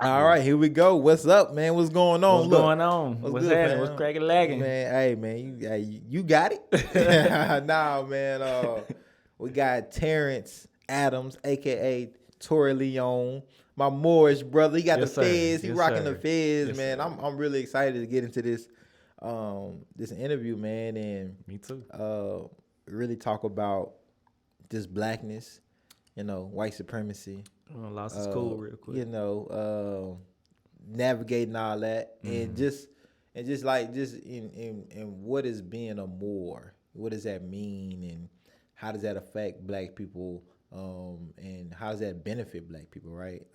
All right, here we go. What's up, man? What's going on? What's going on? What's good, happening? fam? What's cracking lagging? Man, hey, man, you got it. Nah, man. We got Terrance Adams, aka Tory Leone, my Moorish brother. He got Yes, the sir. fez. He Yes, rocking sir. the fez, Yes, man. sir. I'm really excited to get into this interview, man, and Me too. really talk about this blackness, white supremacy. Lost his cool real quick. Navigating all that, and just in what is being a Moor, what does that mean, and how does that affect black people, and how does that benefit black people, right?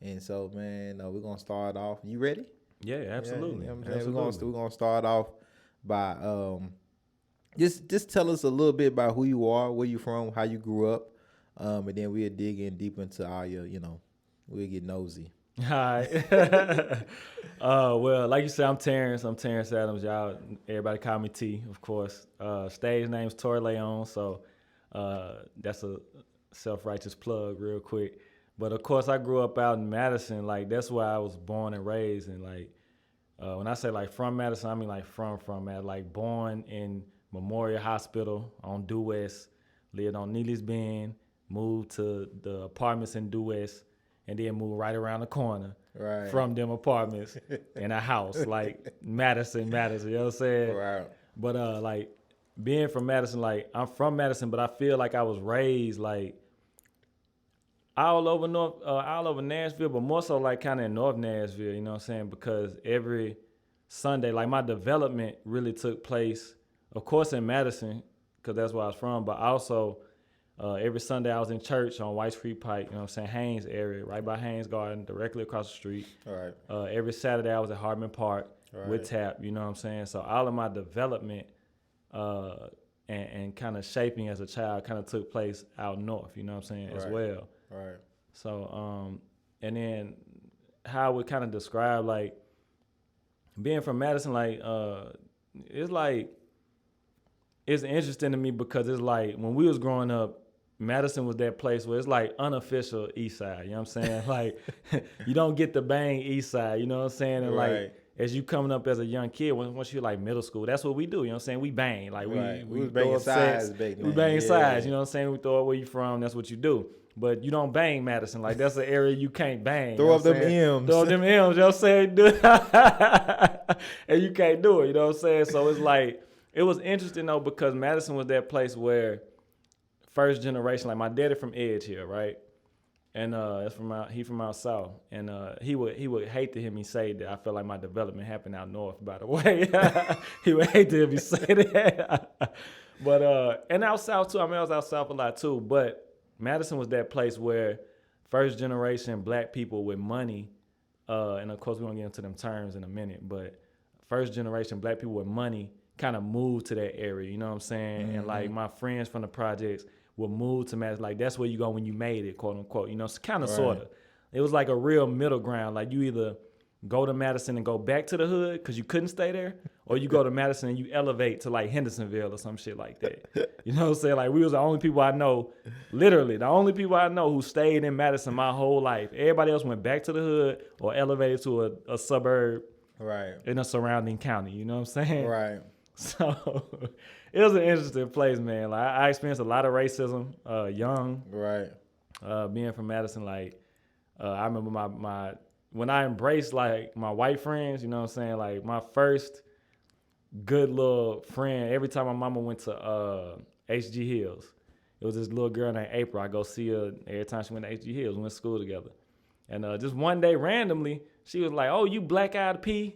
And so, man, we're gonna start off. You ready? Yeah, absolutely. Yeah, you know what I'm saying? Absolutely. We're gonna start off by just tell us a little bit about who you are, where you from, how you grew up, and then we'll dig in deep into all your, we'll get nosy. All right. Well, like you said, I'm Terrance. I'm Terrance Adams. Y'all, everybody call me T, of course. Stage name's Tory Leone, so that's a self-righteous plug real quick. But of course, I grew up out in Madison. Like, that's where I was born and raised. And like, when I say like from Madison, I mean like from Madison. Like born in Memorial Hospital on Due West, lived on Neely's Bend, moved to the apartments in Due West, and then moved right around the corner from them apartments in a house like Madison, you know what I'm saying? Right. But like being from Madison, like I'm from Madison, but I feel like I was raised like all over Nashville, but more so like kind of in North Nashville, you know what I'm saying? Because every Sunday, like my development really took place, of course, in Madison, because that's where I was from, but also every Sunday I was in church on White Street Pike, you know what I'm saying, Haynes area, right by Haynes Garden, directly across the street. All right. Every Saturday I was at Hardman Park with TAP, you know what I'm saying? So all of my development and kind of shaping as a child kind of took place out north, you know what I'm saying, as well. Right. So, and then how I would kind of describe like being from Madison, like, it's interesting to me because it's like when we was growing up, Madison was that place where it's like unofficial East Side, you know what I'm saying? Like you don't get the bang East Side, you know what I'm saying? And like as you coming up as a young kid, once you're like middle school, that's what we do, you know what I'm saying? We bang, like we was banging sides, we bang sides, you know what I'm saying? We throw up where you from, that's what you do. But you don't bang Madison, like that's an area you can't bang. Throw up them M's. Throw up them M's, you know what I'm saying? And you can't do it, you know what I'm saying? So it's like, it was interesting though because Madison was that place where first generation, like my daddy from Edge here, right? And he from out south, and he would hate to hear me say that. I feel like my development happened out north, by the way. He would hate to hear me say that. But and out south too. I mean, I was out south a lot too. But Madison was that place where first generation black people with money, and of course we're gonna get into them terms in a minute, but first generation black people with money kind of moved to that area, you know what I'm saying? Mm-hmm. And like my friends from the projects would move to Madison, like that's where you go when you made it, quote unquote, you know, kind of sort of. It was like a real middle ground, like you either go to Madison and go back to the hood because you couldn't stay there, or you go to Madison and you elevate to like Hendersonville or some shit like that. You know what I'm saying? Like we was the only people I know, literally the only people I know who stayed in Madison my whole life. Everybody else went back to the hood or elevated to a suburb in a surrounding county, you know what I'm saying? Right. So it was an interesting place, man. Like I experienced a lot of racism, young. Right. Being from Madison, like I remember my when I embraced like my white friends, you know what I'm saying? Like my first good little friend, every time my mama went to HG Hills, it was this little girl named April. I go see her every time she went to HG Hills. We went to school together. And just one day randomly, she was like, "Oh, you Black Eyed P?"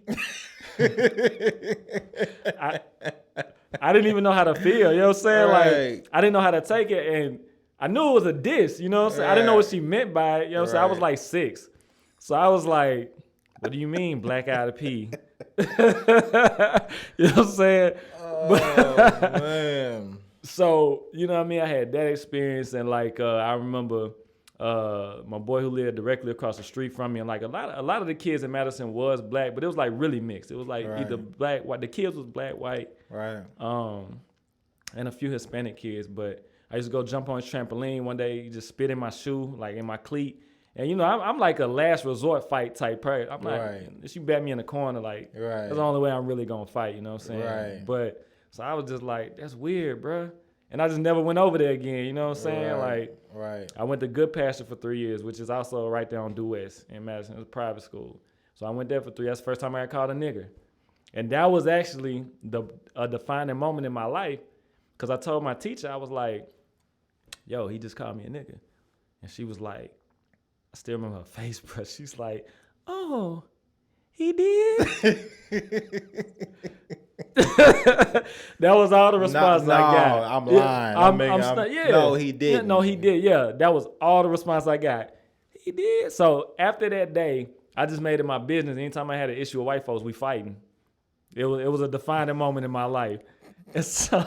I didn't even know how to feel, you know what I'm saying? Like I didn't know how to take it, and I knew it was a diss, you know what I'm saying? I didn't know what she meant by it, you know what I'm saying? I was like 6. So I was like, "What do you mean, Black Eyed P?" You know what I'm saying? Oh, man. So, you know what I mean? I had that experience, and like I remember my boy who lived directly across the street from me, and like a lot of the kids in Madison was black, but it was like really mixed. It was like either black, white. The kids was black, white, and a few Hispanic kids. But I used to go jump on his trampoline one day. He just spit in my shoe, like in my cleat, And you know, I'm like a last resort fight type person. I'm like, Right. she bet me in the corner, like Right. that's the only way I'm really gonna fight. You know what I'm saying? Right. But so I was just like, that's weird, bro. And I just never went over there again. You know what I'm saying? Like, right. I went to Good Pasture for 3 years, which is also right there on Due West in Madison. It was a private school. So I went there for 3 years. That's the first time I got called a nigger. And that was actually a defining moment in my life, because I told my teacher, I was like, yo, he just called me a nigga. And she was like, I still remember her face, bro. She's like, oh, he did? That was all the response I got. I'm lying. No, he didn't. Yeah, no, he did. Yeah, that was all the response I got. He did. So after that day, I just made it my business. Anytime I had an issue with white folks, we fighting. It was a defining moment in my life. And so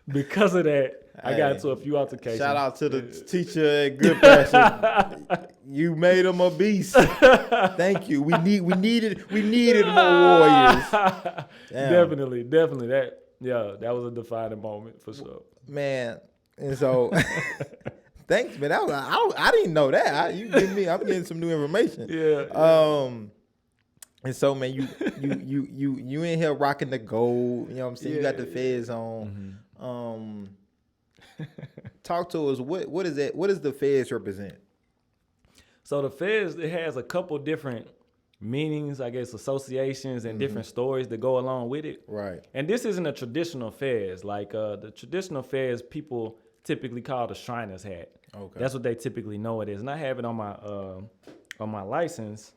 because of that, I got into a few altercations. Shout out to the teacher at Good Passion. You made him a beast. Thank you. We needed more warriors. Definitely. That was a defining moment for sure. Man, and so thanks, man. I didn't know that. I'm getting some new information. Yeah. And so, man, you in here rocking the gold. You know what I'm saying? You got the fez on. Mm-hmm. Talk to us. What is that? What does the fez represent? So the fez, it has a couple different meanings, I guess, associations and different stories that go along with it. Right. And this isn't a traditional fez. Like the traditional fez, people typically call the Shriner's hat. Okay. That's what they typically know it is. And I have it on my license.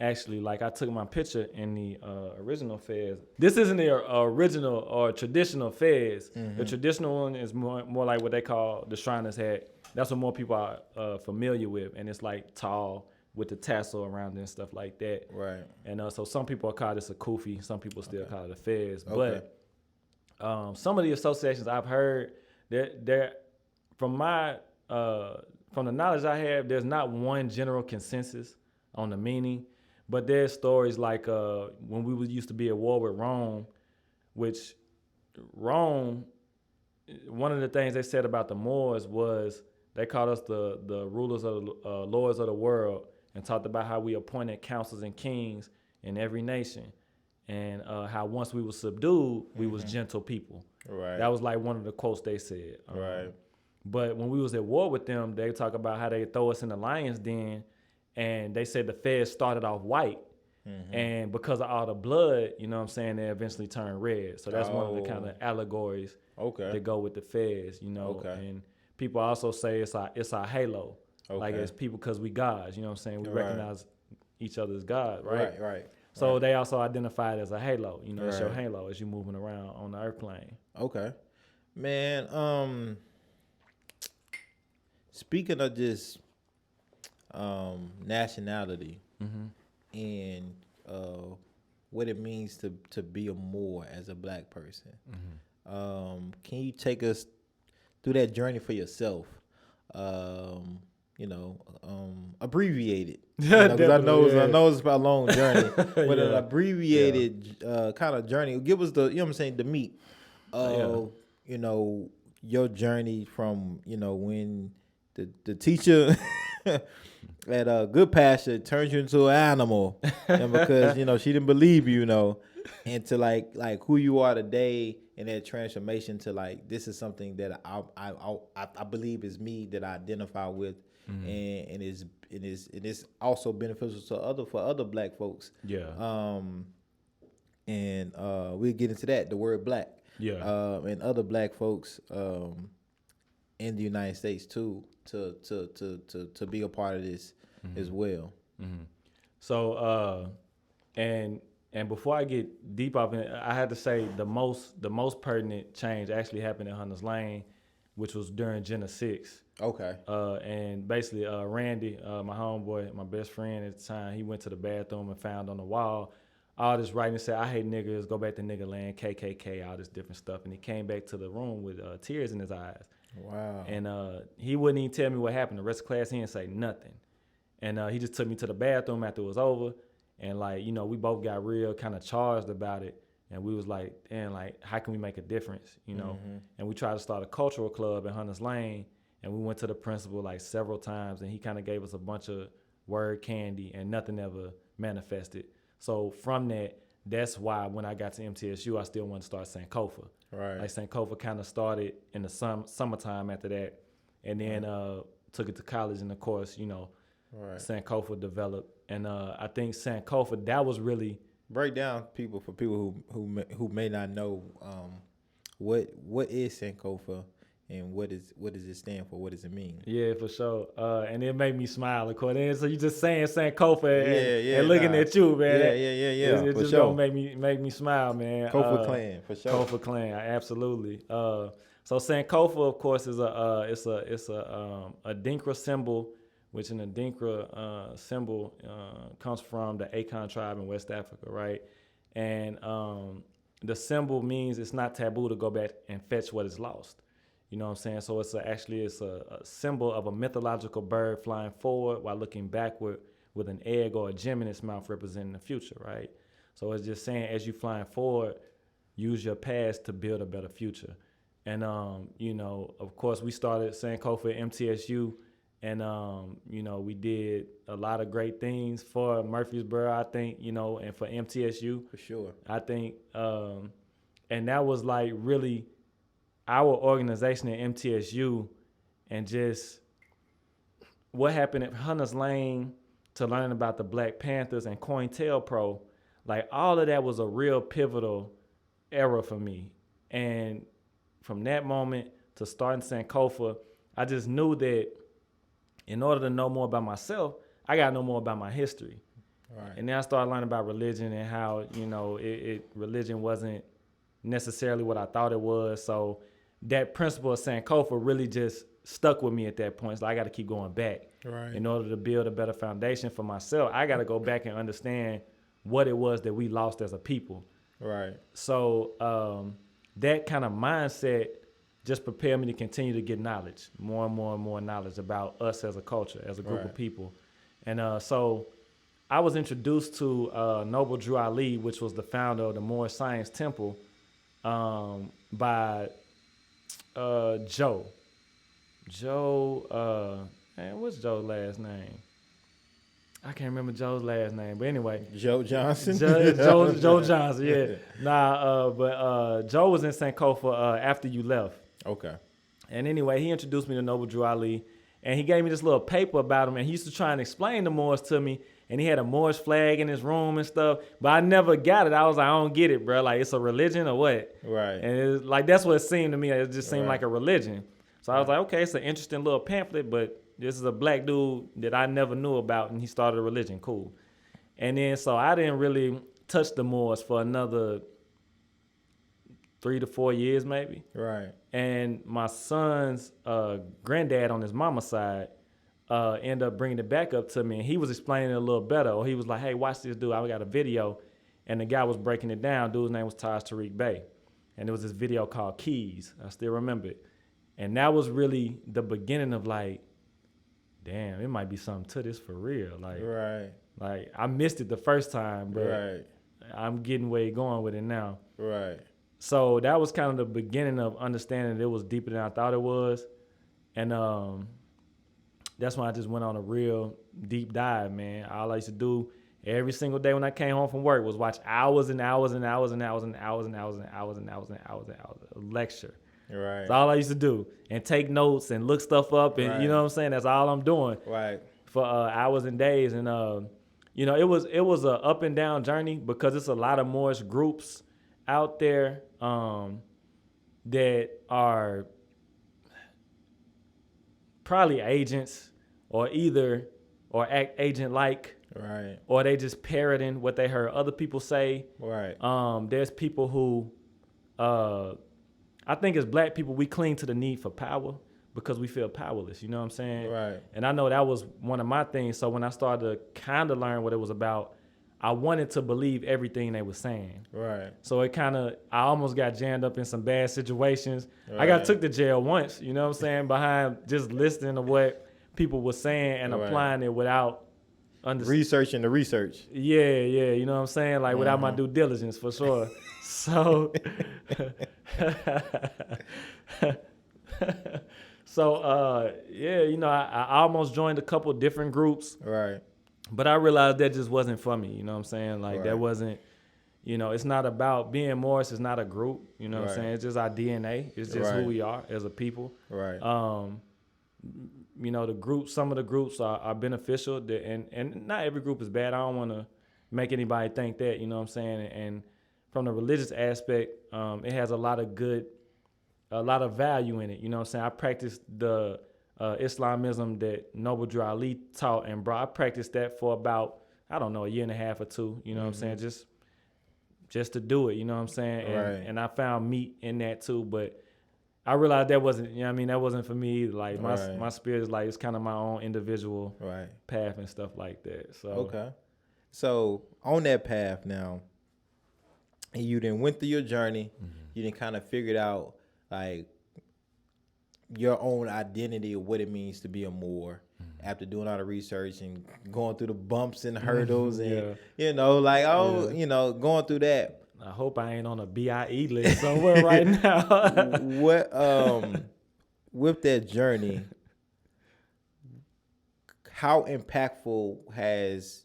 Actually, like I took my picture in the original fez. This isn't the original or traditional fez. The traditional one is more like what they call the Shriner's hat. That's what more people are familiar with, and it's like tall with the tassel around it and stuff like that. Right. And so some people call this a kufi. Some people still call it a fez. Okay. But some of the associations I've heard, they're from the knowledge I have, there's not one general consensus on the meaning. But there's stories like when we used to be at war with Rome, which Rome, one of the things they said about the Moors was they called us the rulers of the lords of the world, and talked about how we appointed councils and kings in every nation, and how once we were subdued, we was gentle people. Right. That was like one of the quotes they said. Right. But when we was at war with them, they talk about how they throw us in the lion's den. And they said the feds started off white, and because of all the blood, you know what I'm saying, they eventually turned red. So that's one of the kind of allegories that go with the feds, you know. Okay. And people also say it's our halo, like as people, because we gods, you know what I'm saying. We recognize each other as God, right? Right. So they also identify it as a halo, you know. It's your halo as you're moving around on the earth plane. Okay, man. Speaking of just nationality and what it means to be a Moor as a black person. Can you take us through that journey for yourself? Abbreviated. Because I know it's about a long journey, but an abbreviated kind of journey. Give us the the meat of your journey from and the teacher at Good Pasture turns you into an animal, and because she didn't believe into like who you are today, and that transformation to like this is something that I believe is me, that I identify with, and is also beneficial for other black folks. And we'll get into that, the word black, and other black folks in the United States too, to be a part of this as well. So and before I get deep off in it, I had to say the most pertinent change actually happened in Hunters Lane, which was during Jenna 6. Okay. And basically Randy, my homeboy, my best friend at the time, he went to the bathroom and found on the wall all this writing that said, "I hate niggers, go back to nigger land, KKK," all this different stuff. And he came back to the room with tears in his eyes. Wow. And he wouldn't even tell me what happened. The rest of the class, he didn't say nothing. And he just took me to the bathroom after it was over. And we both got real kind of charged about it. And we was like, damn, like, how can we make a difference, And we tried to start a cultural club in Hunters Lane. And we went to the principal like several times, and he kind of gave us a bunch of word candy, and nothing ever manifested. So from that, that's why when I got to MTSU, I still wanted to start Sankofa. Right. Like Sankofa kind of started in the summertime after that, and then took it to college, and of course, you know, Sankofa developed. And I think Sankofa, that was really break down for people who may not know what is Sankofa. And what does it stand for? What does it mean? Yeah, for sure. And it made me smile, of course. And so you just saying Sankofa and looking at you, man. Yeah. It just gonna make me smile, man. Kofa clan, for sure. Kofa clan, absolutely. So Sankofa, of course, is a Adinkra symbol, which an Adinkra symbol comes from the Akan tribe in West Africa, right? And the symbol means it's not taboo to go back and fetch what is lost. You know what I'm saying? So it's a symbol of a mythological bird flying forward while looking backward with an egg or a gem in its mouth representing the future, right? So it's just saying as you flying forward, use your past to build a better future. And, you know, of course, we started Sankofa at MTSU, and, you know, we did a lot of great things for Murfreesboro, I think, you know, and for MTSU. For sure. I think, and that was like really our organization at MTSU, and just what happened at Hunters Lane to learning about the Black Panthers and COINTELPRO, like all of that was a real pivotal era for me. And from that moment to starting Sankofa, I just knew that in order to know more about myself, I got to know more about my history. Right. And then I started learning about religion and how, you know, religion wasn't necessarily what I thought it was. So that principle of Sankofa really just stuck with me at that point. So I got to keep going back. Right. In order to build a better foundation for myself, I got to go back and understand what it was that we lost as a people. Right. So that kind of mindset just prepared me to continue to get knowledge, more and more knowledge about us as a culture, as a group of people. And so I was introduced to Noble Drew Ali, which was the founder of the Moor Science Temple, by Joe. Man, what's Joe's last name? I can't remember Joe's last name, but anyway. Joe Johnson? Joe Johnson, yeah. But Joe was in Sankofa after you left. Okay. And anyway, he introduced me to Noble Drew Ali, and he gave me this little paper about him, and he used to try and explain the Moors to me, and he had a Moorish flag in his room and stuff, but I never got it. I was like, I don't get it, bro. Like, it's a religion or what? Right. And it's like, that's what it seemed to me. It just seemed like a religion. So I was like, okay, it's an interesting little pamphlet, but this is a black dude that I never knew about, and he started a religion. Cool. And then, so I didn't really touch the Moors for another 3 to 4 years, maybe. Right. And my son's granddad on his mama's side ended up bringing it back up to me, and he was explaining it a little better. Or he was like, hey, watch this dude. I got a video. And the guy was breaking it down. Dude's name was Taj Tariq Bey. And it was this video called Keys. I still remember it. And that was really the beginning of like, damn, it might be something to this for real. Like, like I missed it the first time, but I'm getting where you're going with it now. Right. So that was kind of the beginning of understanding that it was deeper than I thought it was. And that's when I just went on a real deep dive, man. All I used to do every single day when I came home from work was watch hours and hours and hours and hours and hours and hours and hours and hours and hours and hours of lecture. Right. That's all I used to do. And take notes and look stuff up, and you know what I'm saying? That's all I'm doing. Right. For hours and days. And you know, it was a up and down journey because it's a lot of Moorish groups out there that are probably agents or act agent-like, right? Or they just parroting what they heard other people say, right? There's people who, I think as black people, we cling to the need for power because we feel powerless. You know what I'm saying? Right. And I know that was one of my things. So when I started to kind of learn what it was about, I wanted to believe everything they were saying. Right. So I almost got jammed up in some bad situations. Right. I got took to jail once, you know what I'm saying, behind just listening to what people were saying and applying it without researching the research. Yeah, you know what I'm saying? Like without my due diligence for sure. So So yeah, I almost joined a couple different groups, Right. but I realized that just wasn't for me. You know what I'm saying? Like that Right. wasn't. It's not about being Morris. It's not a group. You know what I'm Right. saying? It's just our DNA. It's just who Right. we are as a people. Right. The groups, some of the groups are beneficial, and not every group is bad. I don't want to make anybody think that, you know what I'm saying? And from the religious aspect, it has a lot of value in it. You know what I'm saying? I practiced the Islamism that Noble Drew Ali taught, and bro, I practiced that for about, I don't know, a year and a half or two, you know what I'm saying? Just to do it, you know what I'm saying? Right. And I found meat in that too, but I realized that wasn't, that wasn't for me. Like my spirit is like, it's kind of my own individual path and stuff like that. So okay. So on that path now, and you then went through your journey, you then kind of figured out like your own identity of what it means to be a Moor after doing all the research and going through the bumps and hurdles and going through that. I hope I ain't on a BIE list somewhere right now. What with that journey, how impactful has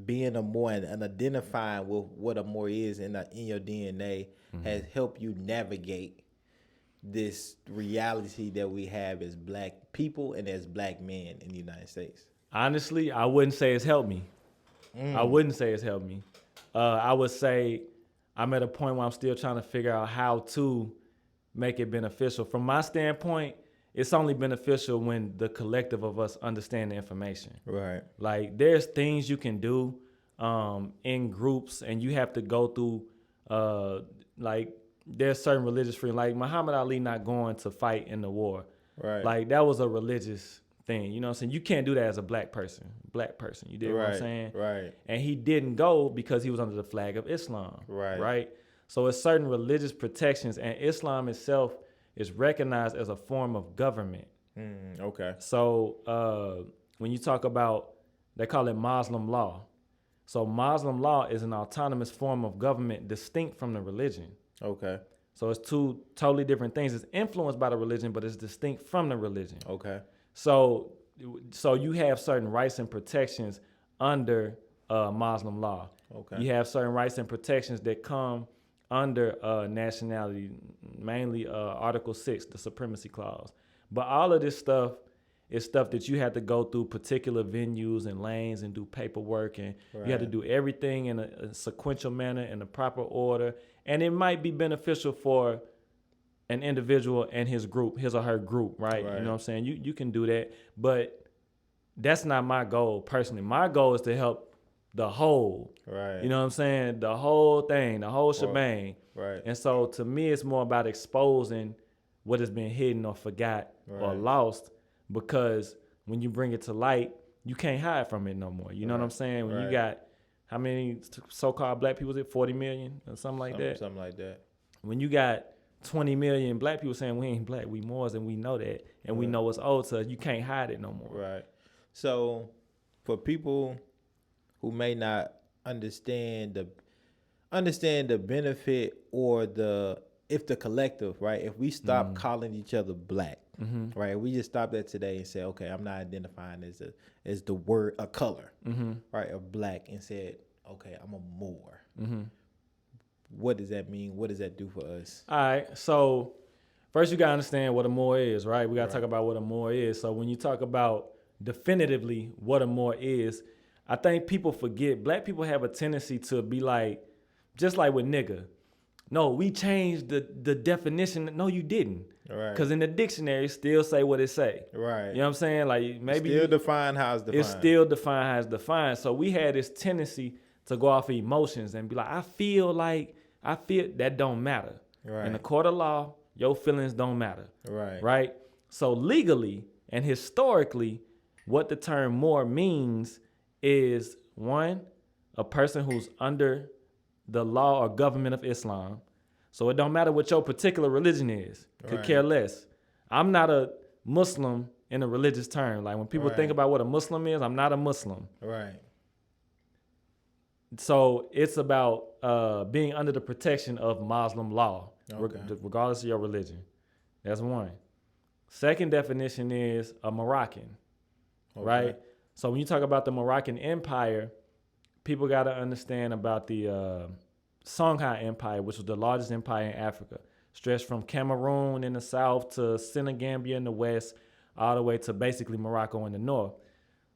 being a Moor and identifying with what a Moor is in your DNA has helped you navigate this reality that we have as black people and as black men in the United States? Honestly, I wouldn't say it's helped me. I wouldn't say it's helped me. I would say I'm at a point where I'm still trying to figure out how to make it beneficial. From my standpoint, it's only beneficial when the collective of us understand the information. Right. Like there's things you can do in groups, and you have to go through like there's certain religious freedom. Like Muhammad Ali not going to fight in the war. Right. Like that was a religious thing. You know what I'm saying? You can't do that as a black person. You did what I'm saying? Right. And he didn't go because he was under the flag of Islam. Right. So it's certain religious protections, and Islam itself is recognized as a form of government. Okay. So when you talk about, they call it Muslim law. So Muslim law is an autonomous form of government distinct from the religion. Okay. So it's two totally different things. It's influenced by the religion, but it's distinct from the religion. Okay. So you have certain rights and protections under Muslim law. Okay. You have certain rights and protections that come under nationality, mainly Article 6, the supremacy clause. But all of this stuff is stuff that you have to go through particular venues and lanes and do paperwork, and you have to do everything in a sequential manner, in the proper order. And it might be beneficial for an individual and his or her group, right? You know what I'm saying? You can do that, but that's not my goal personally. My goal is to help the whole, you know what I'm saying? The whole thing, the whole shebang. Right. And so to me, it's more about exposing what has been hidden or forgot or lost, because when you bring it to light, you can't hide from it no more. You know what I'm saying? When you got, how many so-called black people, is it 40 million or something like that? Something like that. When you got 20 million black people saying we ain't black, we Moors, and we know that, and we know it's owed to us, you can't hide it no more. Right. So for people who may not understand the benefit or if the collective, right? If we stop calling each other black, right? We just stop that today and say, okay, I'm not identifying as the word, a color, right, of black, and said, okay, I'm a Moor. What does that mean? What does that do for us? All right. So first you got to understand what a Moor is, right? We got to talk about what a Moor is. So when you talk about definitively what a Moor is, I think people forget, black people have a tendency to be like, just like with nigga. No, we changed the definition. No, you didn't. Right. Because in the dictionary, it still say what it say. Right. You know what I'm saying? Like maybe still define how it's defined. It's still defined how it's defined. So we had this tendency to go off of emotions and be like, I feel that don't matter. Right. In the court of law, your feelings don't matter. Right. Right? So legally and historically, what the term Moor means is, one, a person who's under the law or government of Islam. So it don't matter what your particular religion is. Could care less. I'm not a Muslim in a religious term. Like when people think about what a Muslim is, I'm not a Muslim. Right. So it's about being under the protection of Muslim law, regardless of your religion. That's one. Second definition is a Moroccan, right? So when you talk about the Moroccan Empire, people got to understand about the Songhai Empire, which was the largest empire in Africa, stretched from Cameroon in the south to Senegambia in the west, all the way to basically Morocco in the north.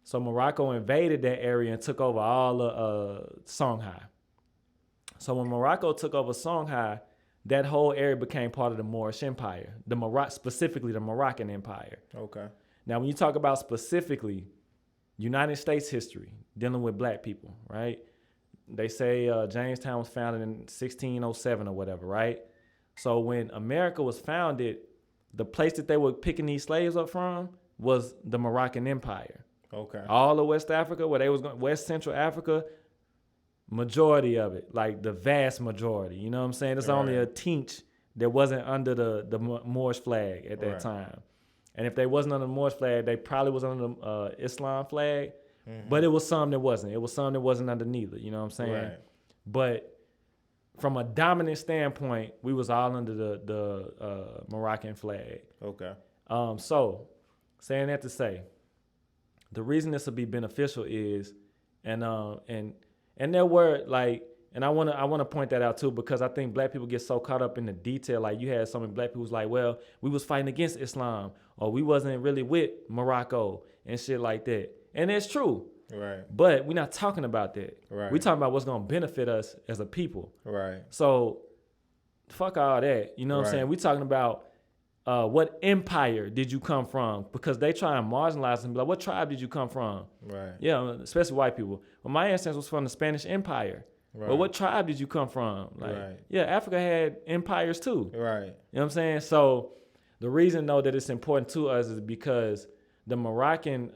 So Morocco invaded that area and took over all of Songhai. So when Morocco took over Songhai, that whole area became part of the Moorish Empire, specifically the Moroccan Empire. Okay. Now, when you talk about specifically United States history dealing with black people, right? They say Jamestown was founded in 1607 or whatever, right? So when America was founded, the place that they were picking these slaves up from was the Moroccan Empire. Okay. All of West Africa, where they was going, West Central Africa, majority of it, like the vast majority. You know what I'm saying? There's only a teach that wasn't under the Moorish flag at that time. And if they wasn't under the Moorish flag, they probably was under the Islam flag. But it was some that wasn't. It was some that wasn't under neither. You know what I'm saying? Right. But from a dominant standpoint, we was all under the Moroccan flag. Okay. So saying that to say, the reason this will be beneficial is, and there were like, and I wanna point that out too, because I think black people get so caught up in the detail. Like you had so many black people who's like, well, we was fighting against Islam, or we wasn't really with Morocco and shit like that. And it's true. Right. But we're not talking about that. Right. We're talking about what's gonna benefit us as a people. Right. So fuck all that. You know what I'm saying? We're talking about what empire did you come from? Because they try and marginalize and be like, what tribe did you come from? Right. Yeah, especially white people. Well, my ancestors was from the Spanish Empire. Right. But what tribe did you come from? Like, yeah, Africa had empires too. Right. You know what I'm saying? So the reason though that it's important to us is because the Moroccan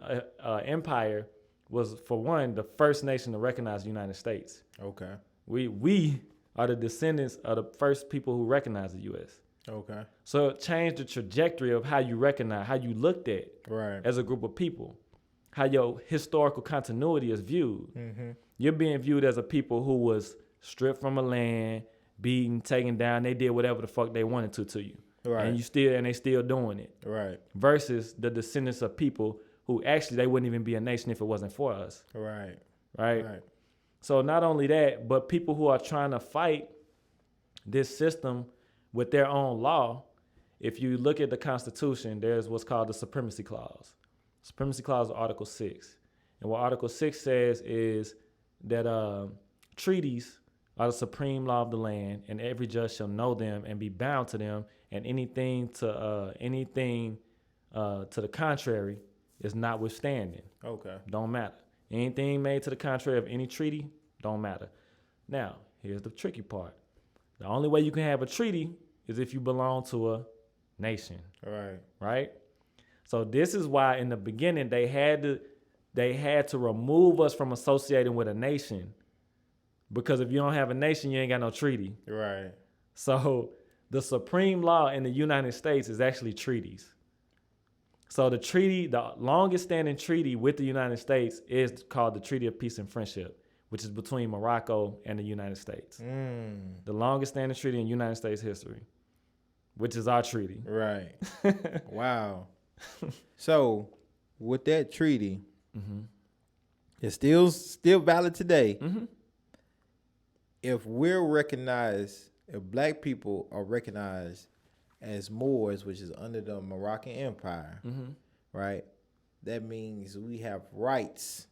Empire was, for one, the first nation to recognize the United States. Okay. We are the descendants of the first people who recognized the U.S. Okay. So it changed the trajectory of how you recognize, how you looked at as a group of people, how your historical continuity is viewed. Mm-hmm. You're being viewed as a people who was stripped from a land, beaten, taken down. They did whatever the fuck they wanted to you. Right. And they still doing it. Right. Versus the descendants of people who actually, they wouldn't even be a nation if it wasn't for us. Right. Right. So not only that, but people who are trying to fight this system with their own law, if you look at the Constitution, there's what's called the Supremacy Clause. Supremacy Clause is Article 6. And what Article 6 says is that treaties are the supreme law of the land, and every judge shall know them and be bound to them, and anything to the contrary is notwithstanding. Okay. Don't matter. Anything made to the contrary of any treaty, don't matter. Now, here's the tricky part. The only way you can have a treaty is if you belong to a nation. Right. Right? So this is why in the beginning they had to remove us from associating with a nation. Because if you don't have a nation, you ain't got no treaty. Right. So the supreme law in the United States is actually treaties. So the longest standing treaty with the United States is called the Treaty of Peace and Friendship, which is between Morocco and the United States. The longest standing treaty in United States history, which is our treaty. Right. Wow. So with that treaty, it's still valid today. If black people are recognized as Moors, which is under the Moroccan Empire, right? That means we have rights.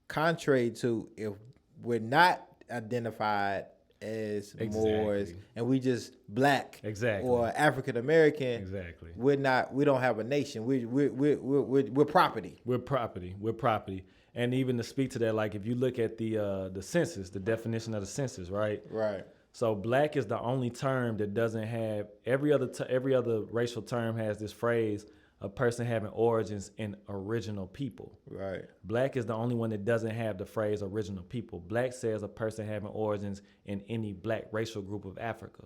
Contrary to if we're not identified as Moors and we just black or African American, we don't have a nation. We're property. We're property. And even to speak to that, like if you look at the census, the definition of the census, right? Right. So black is the only term that doesn't have every other racial term has this phrase, a person having origins in original people. Right. Black is the only one that doesn't have the phrase original people. Black says a person having origins in any black racial group of Africa.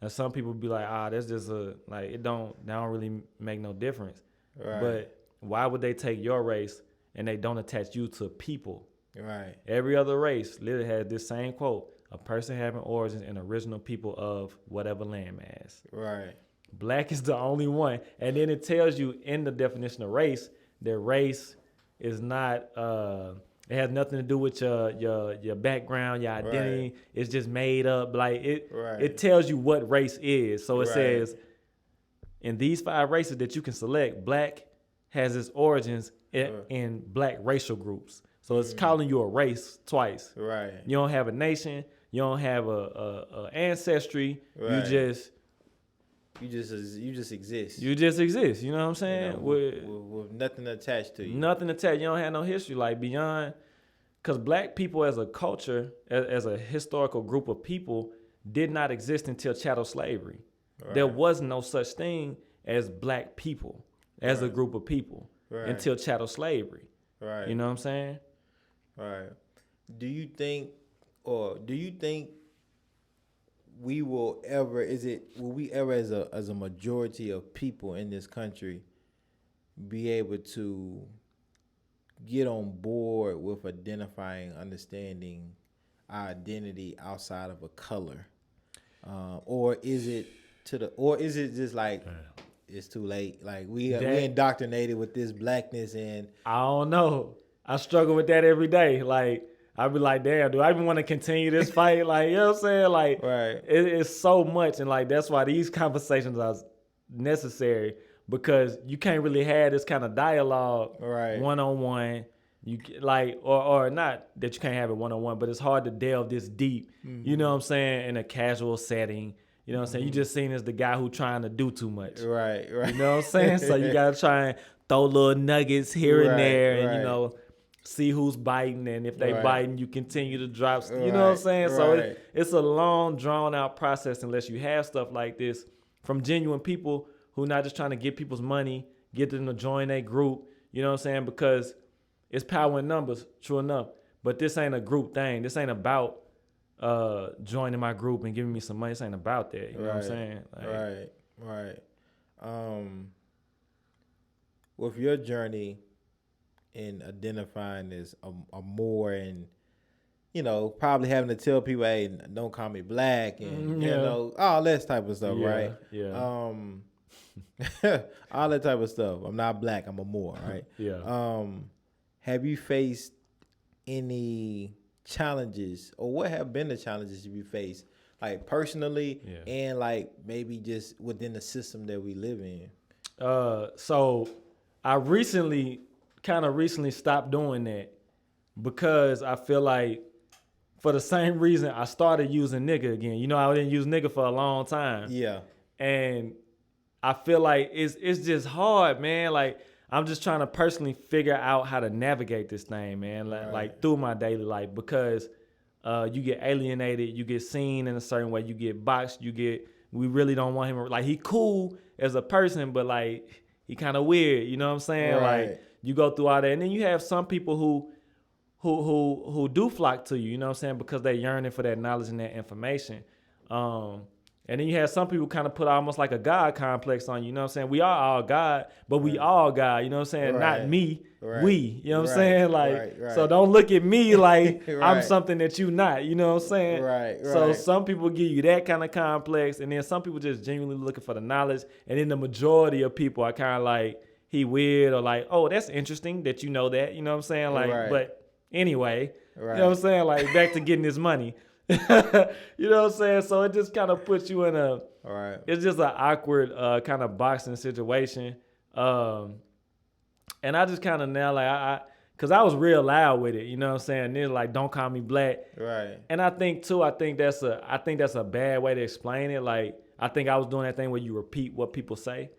And some people be like, that's just it don't really make no difference. Right. But why would they take your race and they don't attach you to people? Right. Every other race literally has this same quote. a person having origins and original people of whatever landmass. Right. Black is the only one. And then it tells you in the definition of race that race is not it has nothing to do with your background, your identity. Right. It's just made up. Like it tells you what race is. So it says in these 5 races that you can select, black has its origins in black racial groups. So it's calling you a race twice. Right. You don't have a nation. You don't have a ancestry. Right. You just exist. You just exist. You know what I'm saying? With nothing attached to you. Nothing attached. You don't have no history. Like beyond, because black people as a culture, as a historical group of people, did not exist until chattel slavery. Right. There was no such thing as black people as a group of people until chattel slavery. Right. You know what I'm saying? Right. Do you think will we ever as a majority of people in this country be able to get on board with identifying, understanding our identity outside of a color? Or is it just like it's too late? Like we indoctrinated with this blackness, and I don't know. I struggle with that every day. Like I'd be like, damn, do I even want to continue this fight? Like, you know what I'm saying? Like, it's so much. And like, that's why these conversations are necessary, because you can't really have this kind of dialogue one-on-one. You like, or not that you can't have it one-on-one, but it's hard to delve this deep, you know what I'm saying, in a casual setting. You know what I'm saying? You just seen as the guy who trying to do too much. Right. You know what I'm saying? So you got to try and throw little nuggets here and there and, you know, see who's biting, and if they biting, you continue to drop. You know what I'm saying? So it's a long, drawn-out process unless you have stuff like this from genuine people who not just trying to get people's money, get them to join a group. You know what I'm saying? Because it's power in numbers, true enough. But this ain't a group thing. This ain't about joining my group and giving me some money. This ain't about that. You know what I'm saying? Like, right. With your journey in identifying as a Moor, and you know, probably having to tell people, hey, don't call me black, and you know, all that type of stuff, right? Yeah. All that type of stuff. I'm not black, I'm a Moor, right? Have you faced any challenges, or what have been the challenges you faced, like personally, and like maybe just within the system that we live in? So I recently stopped doing that because I feel like, for the same reason I started using nigga again. You know, I didn't use nigga for a long time. Yeah. And I feel like it's just hard, man. Like, I'm just trying to personally figure out how to navigate this thing, man. Like through my daily life, because you get alienated, you get seen in a certain way, you get boxed, we really don't want him. Like, he cool as a person, but like, he kind of weird. You know what I'm saying? Like, you go through all that, and then you have some people who do flock to you, you know what I'm saying, because they're yearning for that knowledge and that information. And then you have some people kind of put almost like a God complex on you, you know what I'm saying? We are all God, but we all God, you know what I'm saying? Not me, we, you know what I'm saying? Like, so don't look at me like I'm something that you not, you know what I'm saying? So some people give you that kind of complex, and then some people just genuinely looking for the knowledge, and then the majority of people are kind of like, he weird, or like, oh, that's interesting that you know that, you know what I'm saying? Like, but anyway, you know what I'm saying? Like, back to getting this money. You know what I'm saying? So it just kind of puts you in it's just an awkward kind of boxing situation. And I just kind of now, like, because I was real loud with it, you know what I'm saying? They're like, don't call me black. Right. And I think that's a bad way to explain it. Like, I think I was doing that thing where you repeat what people say.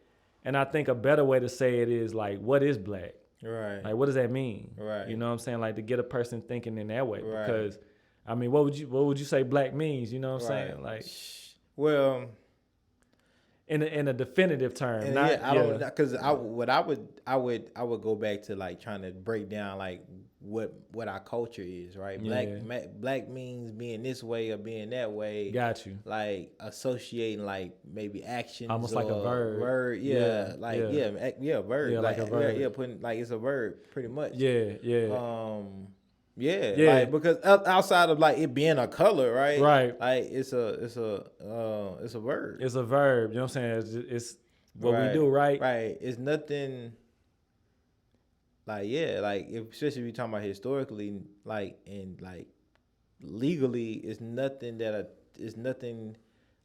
And I think a better way to say it is like, what is black? Right. Like, what does that mean? Right. You know what I'm saying? Like, to get a person thinking in that way. Right. Because, I mean, what would you say black means? You know what I'm saying? Like, well, in a definitive term. Because I would go back to like trying to break down like what our culture is, right? Black means being this way or being that way. Got you. Like associating like maybe actions, almost like a verb. Verb, verb. Yeah, like a verb. Putting like it's a verb pretty much. Yeah. Yeah, Yeah. like because outside of like it being a color, right? Right. Like it's a verb. It's a verb. You know what I'm saying? It's what we Right. do, right? Right. It's nothing. Like yeah, like especially if you're talking about historically, like and like legally, it's nothing it's nothing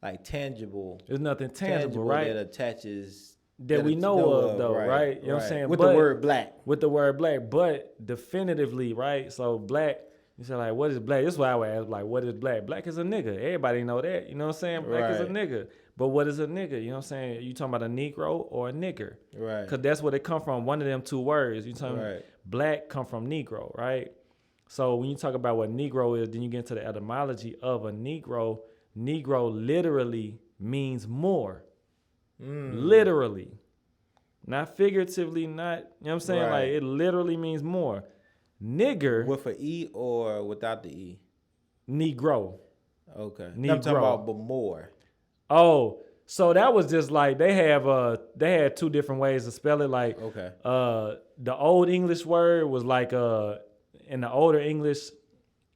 like tangible. There's nothing tangible, right? That attaches that we know of though, right? You know what I'm saying? With the word black. With the word black, but definitively, right? So black, you say like, what is black? This is why I would ask, like, what is black? Black is a nigga. Everybody know that. You know what I'm saying? Black is a nigga. But what is a nigga? You know what I'm saying? You talking about a Negro or a nigger? Right. Because that's where they come from. One of them two words. You talking about black come from Negro, right? So when you talk about what Negro is, then you get into the etymology of a Negro. Negro literally means Moor. Literally. Not figuratively, not, you know what I'm saying? Like, it literally means Moor. Nigger. With an E or without the E? Negro. Okay. Negro. I'm talking about but more. Oh, so that was just like, they had two different ways to spell it. Like, the old English word was like, in the older English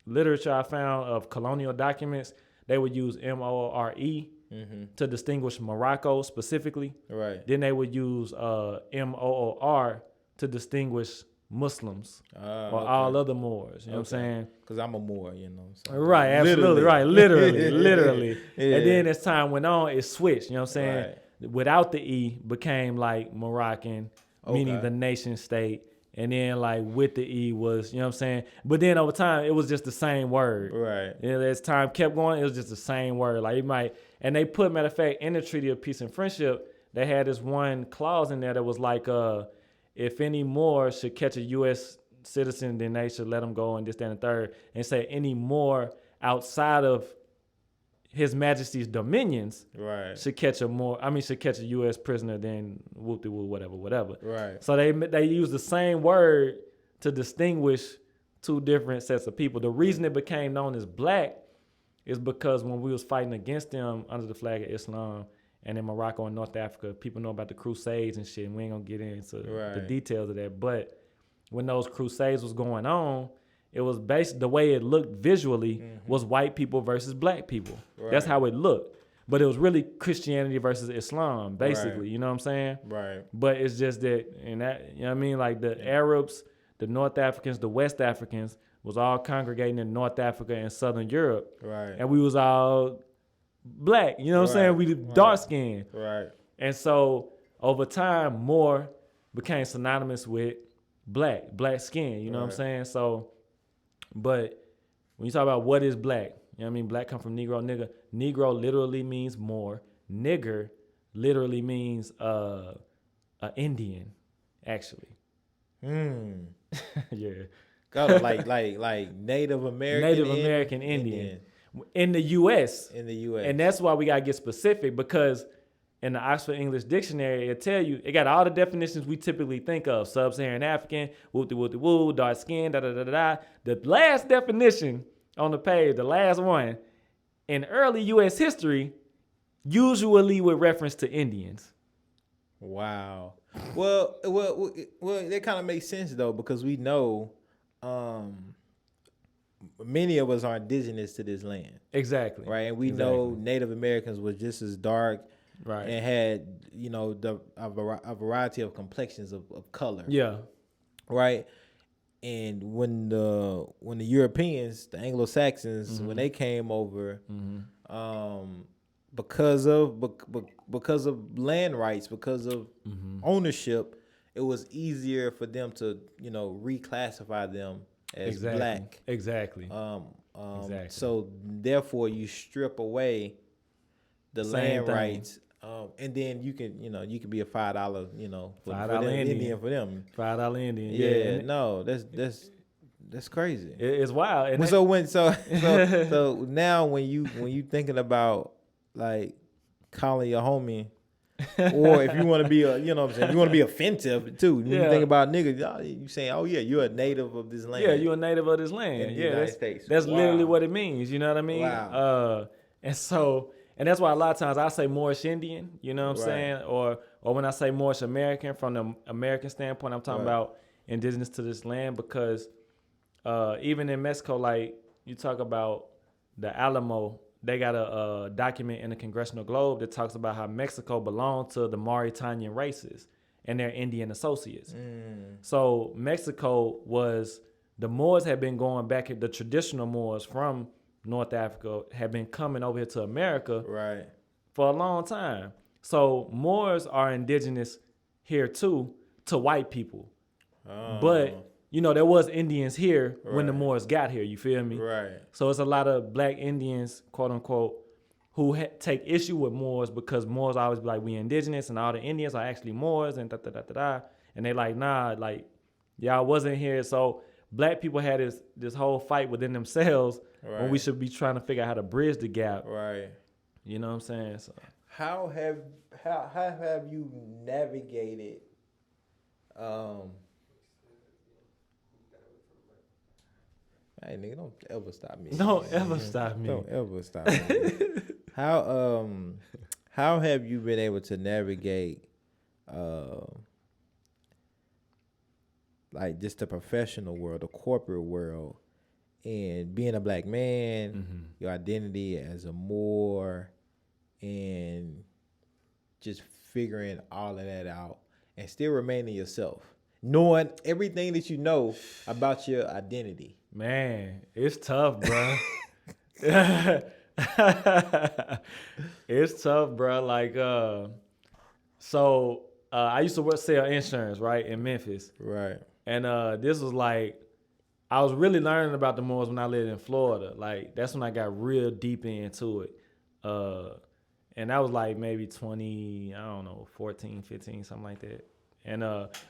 literature I found of colonial documents, they would use More to distinguish Morocco specifically. Right. Then they would use Moor to distinguish Muslims or all other Moors. You know what I'm saying? Because I'm a Moor, you know. So. Right, absolutely. Right, literally. Yeah. And then as time went on, it switched. You know what I'm saying? Right. Without the E became like Moroccan, meaning the nation state. And then like with the E was, you know what I'm saying? But then over time, it was just the same word. Right. And as time kept going, it was just the same word. Like it might, and they put, matter of fact, in the Treaty of Peace and Friendship, they had this one clause in there that was like, if any Moor should catch a U.S. citizen, then they should let him go and this, that, and the third. And say any Moor outside of His Majesty's dominions should catch a U.S. prisoner, then whoop-de-whoop, whatever. Right. So they use the same word to distinguish two different sets of people. The reason it became known as black is because when we was fighting against them under the flag of Islam and in Morocco and North Africa, people know about the Crusades and shit, and we ain't gonna get into the details of that. But when those Crusades was going on, it was based, the way it looked visually was white people versus black people. Right. That's how it looked. But it was really Christianity versus Islam, basically. You know what I'm saying? Right. But it's just that, and that, you know what I mean? Like the Arabs, the North Africans, the West Africans was all congregating in North Africa and Southern Europe. Right. And we was all black. You know what I'm saying? We dark skinned. Right. And so over time, Moor became synonymous with black skin. You know what I'm saying? So, but when you talk about what is black, you know what I mean? Black come from Negro, nigga. Negro literally means Moor. Nigger literally means a Indian, actually. Yeah. Got like Native American Indian. In the U.S. And that's why we got to get specific, because in the Oxford English Dictionary, it'll tell you, it got all the definitions we typically think of. Sub-Saharan African, woo-de-woo-de-woo, dark skin, da-da-da-da-da. The last definition on the page, the last one, in early U.S. history, usually with reference to Indians. Wow. Well, that kind of makes sense, though, because we know many of us are indigenous to this land. Exactly. Right? And we know Native Americans were just as dark. Right. And had, you know, a variety of complexions of color. Yeah. Right. And when the Europeans, the Anglo-Saxons, when they came over, because of land rights, because of ownership, it was easier for them to, you know, reclassify them as black. Exactly. So therefore, you strip away the land rights. And then you can be a $5, you know, for them, Indian for them. $5 Indian. Yeah. No, that's crazy. It's wild. And so now when you thinking about like calling your homie, or if you want to be you know what I'm saying, you want to be offensive too. When you think about niggas, you saying, oh yeah, you're a native of this land. Yeah, you're a native of this land. In the United States. That's literally what it means. You know what I mean? Wow. And that's why a lot of times I say Moorish Indian, you know what I'm saying? Or when I say Moorish American, from the American standpoint, I'm talking about indigenous to this land, because even in Mexico, like you talk about the Alamo, they got a document in the Congressional Globe that talks about how Mexico belonged to the Mauritanian races and their Indian associates. So Mexico the Moors had been going back, the traditional Moors from North Africa had been coming over here to America for a long time. So Moors are indigenous here too to white people. But, there was Indians here when the Moors got here, you feel me? Right. So it's a lot of black Indians, quote unquote, who take issue with Moors because Moors always be like, we indigenous and all the Indians are actually Moors and da-da-da-da-da. And they like, nah, like, y'all wasn't here. So black people had this whole fight within themselves when we should be trying to figure out how to bridge the gap. Right. You know what I'm saying? So how have you navigated hey nigga, don't ever stop me. Don't ever stop me. Don't ever stop me. How have you been able to navigate like just the professional world, the corporate world, and being a black man, your identity as a Moor, and just figuring all of that out and still remaining yourself, knowing everything that you know about your identity? Man, it's tough, bro. It's tough, bro. Like, I used to sell insurance, right, in Memphis. Right. And this was like, I was really learning about the Moors when I lived in Florida. Like, that's when I got real deep into it. And that was like maybe 14, 15, something like that. And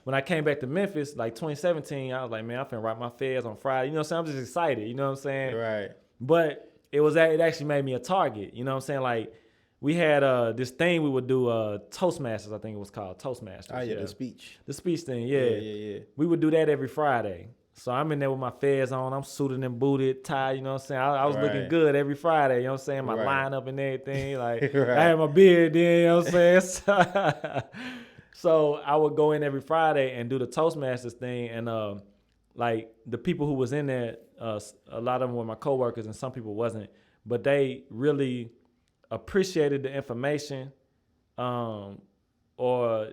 when I came back to Memphis, like 2017, I was like, man, I'm finna write my feds on Friday. You know what I'm saying? I'm just excited. You know what I'm saying? Right. But it actually made me a target. You know what I'm saying? Like, we had this thing we would do, Toastmasters, I think it was called Toastmasters. Oh, yeah, the speech. The speech thing, yeah. Yeah. We would do that every Friday. So I'm in there with my feds on. I'm suited and booted, tied, you know what I'm saying? I was looking good every Friday, you know what I'm saying? My lineup and everything. Like, I had my beard then, you know what I'm saying? So I would go in every Friday and do the Toastmasters thing. And like the people who was in there, a lot of them were my coworkers and some people wasn't. But they really appreciated the information or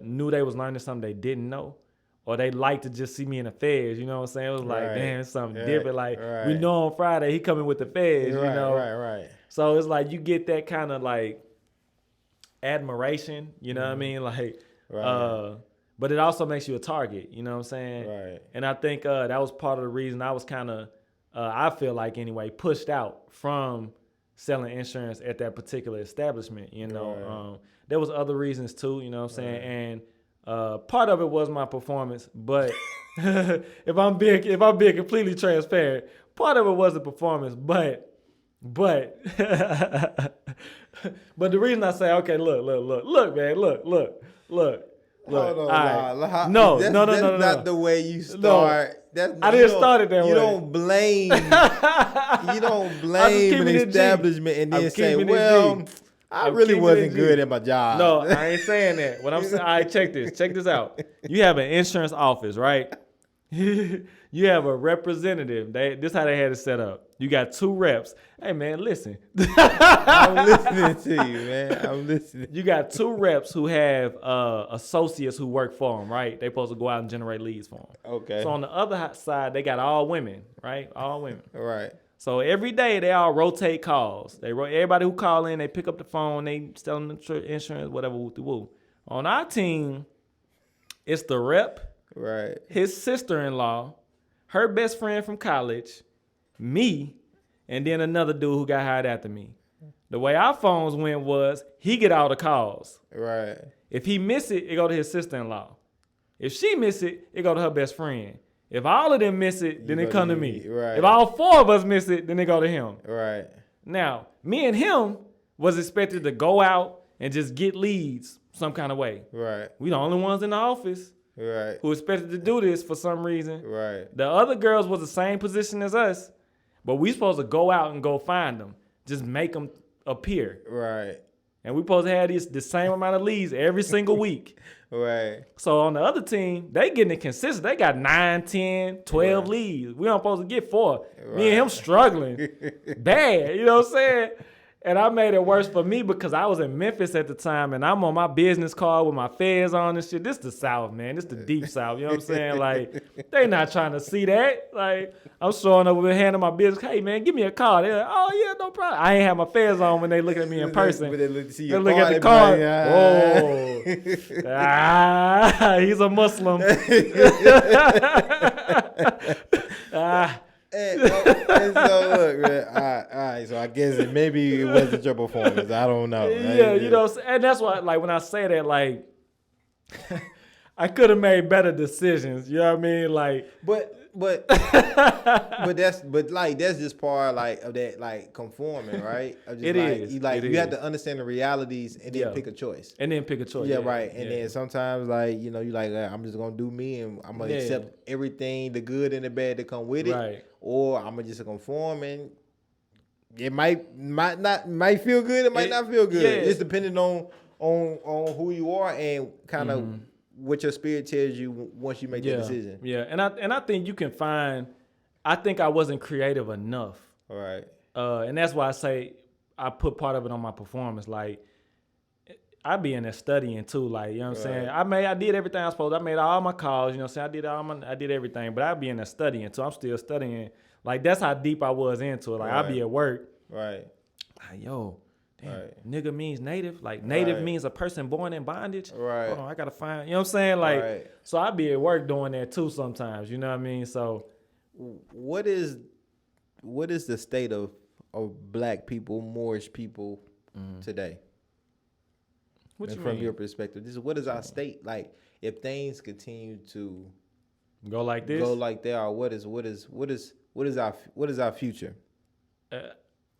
knew they was learning something they didn't know. Or they liked to just see me in the feds, you know what I'm saying? It was like, damn, it's something different. Like, we know on Friday he coming with the feds, you know? Right. So it's like you get that kind of like admiration, you know what I mean? Like, but it also makes you a target, you know what I'm saying? Right. And I think that was part of the reason I was kind of, I feel like anyway, pushed out from selling insurance at that particular establishment, you know? There was other reasons too, you know what I'm saying? And part of it was my performance, but if I'm being completely transparent, part of it was the performance, but the reason I say, okay, look, man, look. Hold on, right. No. That's not the way you start. I didn't start it that way. You don't blame. You don't blame an establishment and then say, "Well, I really wasn't good at my job." No, I ain't saying that. What I'm saying, all right, check this out. You have an insurance office, right? You have a representative. This how they had it set up. You got 2 reps. Hey, man, listen. I'm listening to you, man. I'm listening. You got 2 reps who have associates who work for them, right? They supposed to go out and generate leads for them. Okay. So on the other side, they got all women, right? All women. Right. So every day they all rotate calls. Everybody who call in, they pick up the phone, they sell them the insurance, whatever. Woo. On our team, it's the rep, right, his sister-in-law, her best friend from college, me, and then another dude who got hired after me. The way our phones went was he get all the calls. Right. If he miss it go to his sister-in-law. If she miss it go to her best friend. If all of them miss it, then it come to me. Right. If all 4 of us miss it, then it go to him. Right. Now, me and him was expected to go out and just get leads some kind of way. Right. We the only ones in the office right, who expected to do this for some reason. Right. The other girls was the same position as us, but we supposed to go out and go find them. Just make them appear. Right. And we supposed to have the same amount of leads every single week. Right. So on the other team, they getting it consistent. They got 9, 10, 12 leads. We don't supposed to get 4. Me and him struggling bad. You know what I'm saying? And I made it worse for me because I was in Memphis at the time, and I'm on my business card with my feds on and shit. This the South, man. This the deep South. You know what I'm saying? Like, they not trying to see that. Like, I'm showing up with a hand on my business. Hey, man, give me a card. They're like, oh, yeah, no problem. I ain't have my feds on when they look at me in person. They look at the card. Whoa. He's a Muslim. And so look, man, all right, so I guess maybe it wasn't your performance. I don't know. Yeah, you know, and that's why, like, when I say that, like, I could have made better decisions. You know what I mean? Like, but that's just part like of that like conforming, right? Of just, it like, is. You have to understand the realities and then pick a choice. And then pick a choice. Yeah, right. And then sometimes like you like I'm just gonna do me and I'm gonna accept everything, the good and the bad that come with it. Right. Or I'm gonna just conform and it might feel good, it might not feel good. Yeah. It's depending on who you are and kind of what your spirit tells you once you make that decision. Yeah, and I think you can find. I think I wasn't creative enough. All right. And that's why I say I put part of it on my performance. Like I be in there studying too. Like, you know what I'm saying? I did everything I was supposed to. I made all my calls. You know what I'm saying? I did everything. But I be in there studying too. I'm still studying. Like that's how deep I was into it. Like I be at work. Right. Like, yo. Damn, nigga means native. Like native means a person born in bondage. Right. Hold on, I gotta find. You know what I'm saying? Like, so I be at work doing that too sometimes. You know what I mean? So, what is the state of black people, Moorish people today? From your perspective, what is our state like? If things continue to go like this, they are, what is our future?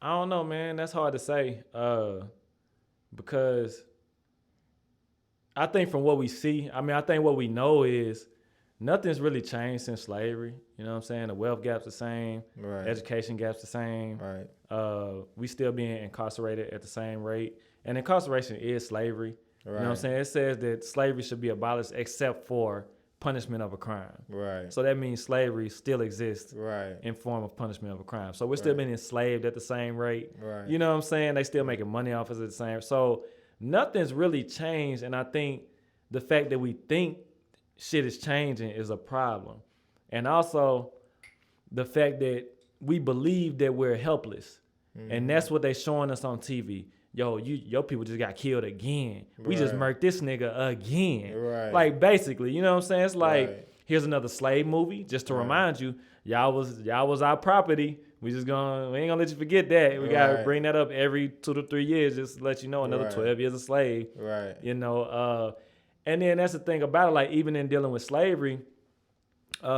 I don't know, man. That's hard to say because I think from what we see, I think what we know is nothing's really changed since slavery. You know what I'm saying? The wealth gap's the same. Right. Education gap's the same. Right. We still being incarcerated at the same rate. And incarceration is slavery. Right. You know what I'm saying? It says that slavery should be abolished except for punishment of a crime. Right. So that means slavery still exists in form of punishment of a crime. So we're still being enslaved at the same rate. Right. You know what I'm saying? They still making money off us at the same. So nothing's really changed. And I think the fact that we think shit is changing is a problem. And also the fact that we believe that we're helpless. And that's what they showing us on TV. Yo, your people just got killed again. We just murked this nigga again. Right. Like basically, you know what I'm saying? It's like here's another slave movie just to remind you, y'all was our property. We ain't gonna let you forget that. We gotta bring that up every 2 to 3 years just to let you know another 12 years a slave. Right. You know, and then that's the thing about it. Like even in dealing with slavery,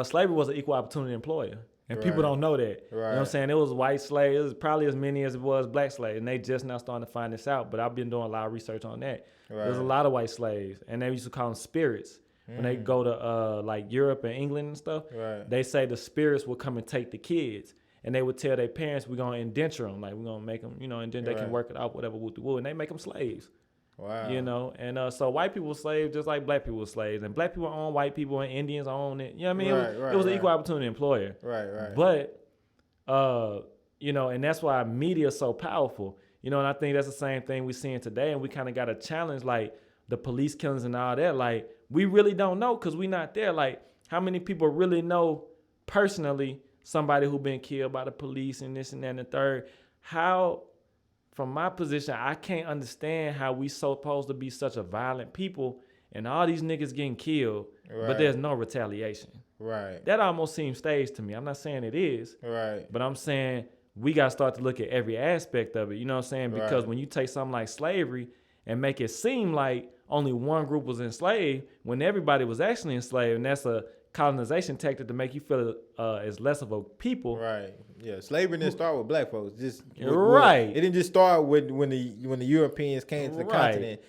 slavery was an equal opportunity employer. And people don't know that. Right. You know what I'm saying? It was white slaves. It was probably as many as it was black slaves. And they just now starting to find this out. But I've been doing a lot of research on that. Right. There's a lot of white slaves. And they used to call them spirits. When they go to like Europe and England and stuff, they say the spirits will come and take the kids. And they would tell their parents, we're going to indenture them. Like, we're going to make them, and then they can work it out, whatever, woo. And they make them slaves. Wow. And so white people were slaves just like black people were slaves. And black people own white people and Indians own it. You know what I mean? It was an equal opportunity employer. Right. But, and that's why media is so powerful. And I think that's the same thing we're seeing today. And we kind of got to challenge, like, the police killings and all that. Like, we really don't know because we're not there. Like, how many people really know personally somebody who been killed by the police and this and that and the third? How... From my position, I can't understand how we supposed to be such a violent people and all these niggas getting killed, but there's no retaliation. Right. That almost seems staged to me. I'm not saying it is. Right. But I'm saying we got to start to look at every aspect of it. You know what I'm saying? Because when you take something like slavery and make it seem like only one group was enslaved when everybody was actually enslaved, and that's a colonization tactic to make you feel as less of a people. Right. Yeah. Slavery didn't start with black folks. It didn't just start with when the Europeans came to the continent.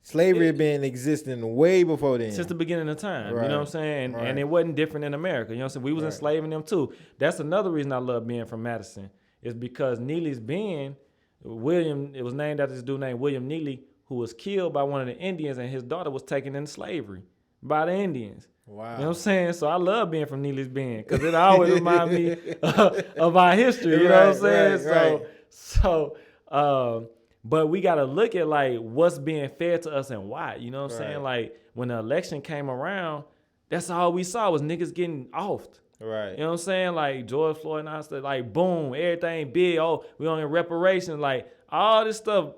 Slavery had been existing way before then. Since the beginning of time. Right. You know what I'm saying? And it wasn't different in America. You know what I'm saying? We was enslaving them too. That's another reason I love being from Madison, is because Neely's being, It was named after this dude named William Neely, who was killed by one of the Indians, and his daughter was taken into slavery by the Indians. Wow. You know what I'm saying? So I love being from Neely's Bend because it always reminds me of our history. You know what I'm saying? So, but we got to look at like what's being fed to us and why. You know what I'm saying? Like when the election came around, that's all we saw was niggas getting offed. Right. You know what I'm saying? Like George Floyd and all stuff, like boom, everything big. Oh, we on reparations, like all this stuff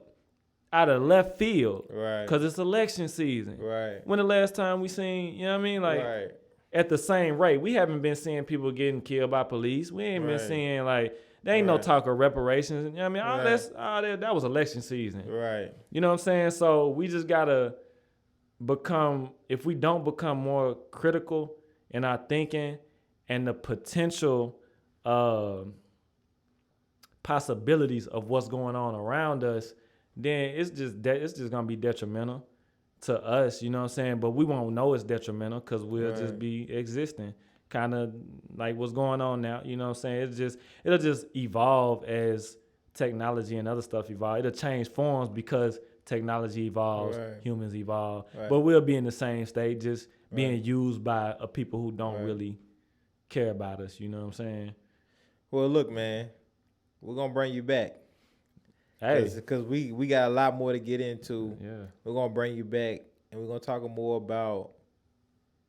out of left field. Right. Cause it's election season. Right. When the last time we seen, you know what I mean? Like at the same rate, we haven't been seeing people getting killed by police. We ain't been seeing like there ain't no talk of reparations. You know what I mean? That was election season. Right. You know what I'm saying? So we just gotta become, if we don't become more critical in our thinking and the potential possibilities of what's going on around us, then it's just gonna be detrimental to us, you know what I'm saying? But we won't know it's detrimental because we'll just be existing, kind of like what's going on now, you know what I'm saying? It'll just evolve as technology and other stuff evolve. It'll change forms because technology evolves, humans evolve, but we'll be in the same state, just being used by people who don't really care about us, you know what I'm saying? Well, look, man, we're gonna bring you back. Hey, because we got a lot more to get into. Yeah, we're gonna bring you back, and we're gonna talk more about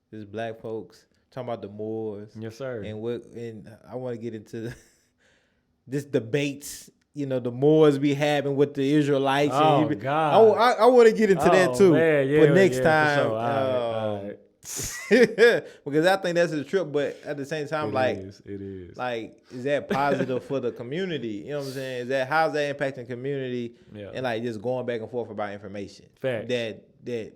this black folks, talking about the Moors. Yes, sir. And I want to get into this debates. You know, the Moors be having with the Israelites. Oh, God. I want to get into that too. Man, yeah, but next time. For sure. All right. Because I think that's a trip, but at the same time, it is. Like, is that positive for the community? You know what I'm saying? How's that impacting community? Yeah. And like just going back and forth about information. Facts. That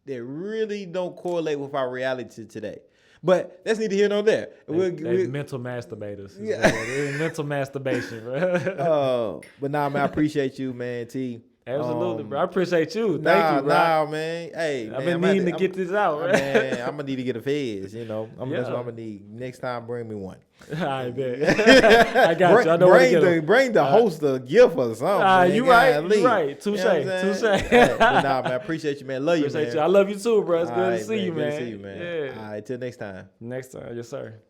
really don't correlate with our reality today. But that's neither here nor there. They mental masturbators. Yeah. Mental masturbation, bro. But nah, man, I appreciate you, man, T. Absolutely, bro. I appreciate you. Thank you, bro. Nah, man. Hey, I've been needing to get this out, right? Man, I'm gonna need to get a fez, you know. That's what I'm gonna need. Next time, bring me one. I bet. I got you. I know bring the host a gift or something. You right. Touche. But nah, man, I appreciate you, man. Love you, man. I love you too, bro. It's good to see you, man. Good to see you, man. Yeah. All right, till next time. Next time, yes, sir.